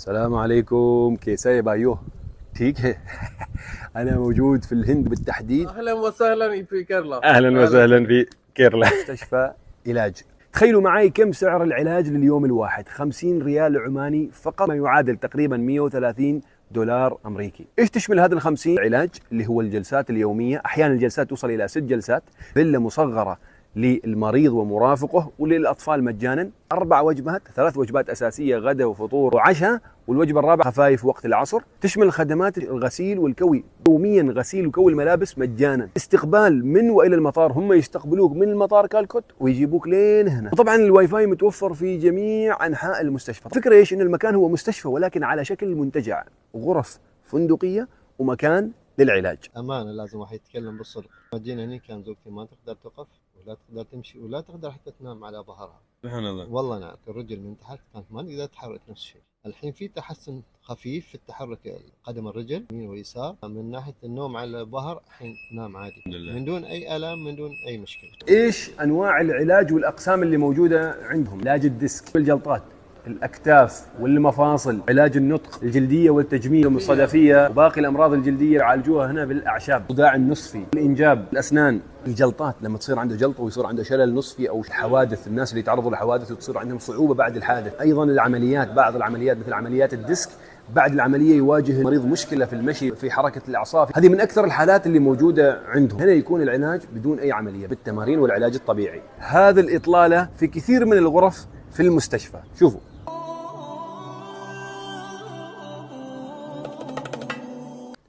السلام عليكم. كيسه بايوه ठीक है أنا موجود في الهند بالتحديد. اهلا وسهلا في كيرلا. أهلا وسهلا في كيرلا مستشفى علاج. تخيلوا معي كم سعر العلاج لليوم الواحد، 50 ريال عماني فقط، ما يعادل تقريبا 130 دولار أمريكي. إيش تشمل هذا ال50 علاج؟ اللي هو الجلسات اليومية، أحيانا الجلسات توصل إلى 6 جلسات، فيلا مصغرة للمريض ومرافقه، وللأطفال مجانا، 4 وجبات، 3 وجبات أساسية، غداء وفطور وعشاء، والوجبة الرابعة خفايف وقت العصر. تشمل خدمات الغسيل والكوي، يوميا غسيل وكوي الملابس مجانا، استقبال من وإلى المطار، هم يستقبلوك من المطار كالكوت ويجيبوك لين هنا، وطبعا الواي فاي متوفر في جميع أنحاء المستشفى. الفكرة إيش؟ إن المكان هو مستشفى ولكن على شكل منتجع، غرف فندقية ومكان للعلاج. أمانة لازم واحد يتكلم بالصدق. جينا هني كان زوجتي ما تقدر تقف ولا تقدر تمشي ولا تقدر حتى تنام على ظهرها. سبحان الله. والله نعم، الرجل من تحت كانت ما تقدر تتحرك نفس الشيء. الحين في تحسن خفيف في التحرك، قدم الرجل يمين ويسار، من ناحية النوم على الظهر الحين تنام عادي من دون أي آلام، من دون أي مشكلة. ايش انواع العلاج والاقسام اللي موجوده عندهم؟ علاج الديسك، الجلطات، الاكتاف والمفاصل، علاج النطق، الجلديه والتجميل والصدفيه، وباقي الامراض الجلديه يعالجوها هنا بالاعشاب، الصداع النصفي، الانجاب، الاسنان، الجلطات لما تصير عنده جلطه ويصير عنده شلل نصفي، او حوادث، الناس اللي يتعرضوا لحوادث وتصير عندهم صعوبه بعد الحادث. ايضا العمليات، بعض العمليات مثل عمليات الديسك، بعد العمليه يواجه المريض مشكله في المشي، في حركه الاعصاب. هذه من اكثر الحالات اللي موجوده عندهم. هنا يكون العلاج بدون اي عمليه، بالتمارين والعلاج الطبيعي. هذا الاطلاله في كثير من الغرف في المستشفى. شوفوا،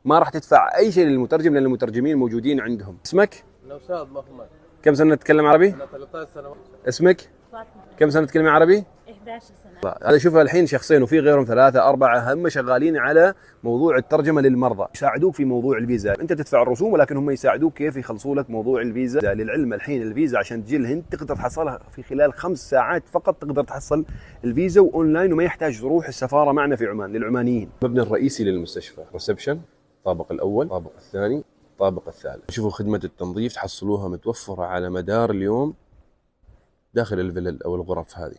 ما راح تدفع اي شيء للمترجم لان المترجمين موجودين عندهم. اسمك؟ نوشاد محمد. كم سنه تتكلم عربي؟ انا 13 سنه. اسمك؟ فاطمة. كم سنه تتكلم عربي؟ 11 سنة. هذا شوفها الحين شخصين وفي غيرهم 3 4 هم شغالين على موضوع الترجمه للمرضى، يساعدوك في موضوع الفيزا. انت تدفع الرسوم ولكن هم يساعدوك كيف يخلصوا لك موضوع الفيزا. للعلم الحين الفيزا عشان تجي الهند تقدر تحصلها في خلال 5 ساعات فقط، تقدر تحصل الفيزا واونلاين وما يحتاج تروح السفاره معنا في عمان للعمانيين. المبنى الرئيسي للمستشفى، ريسبشن، الطابق الاول، الطابق الثاني، الطابق الثالث. شوفوا خدمه التنظيف تحصلوها متوفره على مدار اليوم داخل الفلل او الغرف هذه.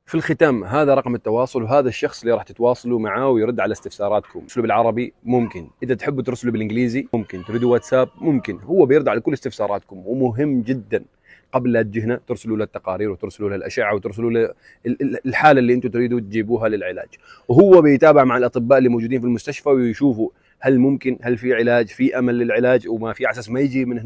في الختام، هذا رقم التواصل وهذا الشخص اللي راح تتواصلوا معاه ويرد على استفساراتكم. ترسلوا بالعربي ممكن، اذا تحبوا ترسلوا بالانجليزي ممكن، تريدوا واتساب ممكن، هو بيرد على كل استفساراتكم. ومهم جدا قبل لا تجي هنا ترسلوا له التقارير وترسلوا له الاشعه وترسلوا له الحاله اللي انتم تريدوا تجيبوها للعلاج، وهو بيتابع مع الاطباء اللي موجودين في المستشفى ويشوفوا هل ممكن، هل في علاج، في امل للعلاج، وما في على اساس ما يجي من هنا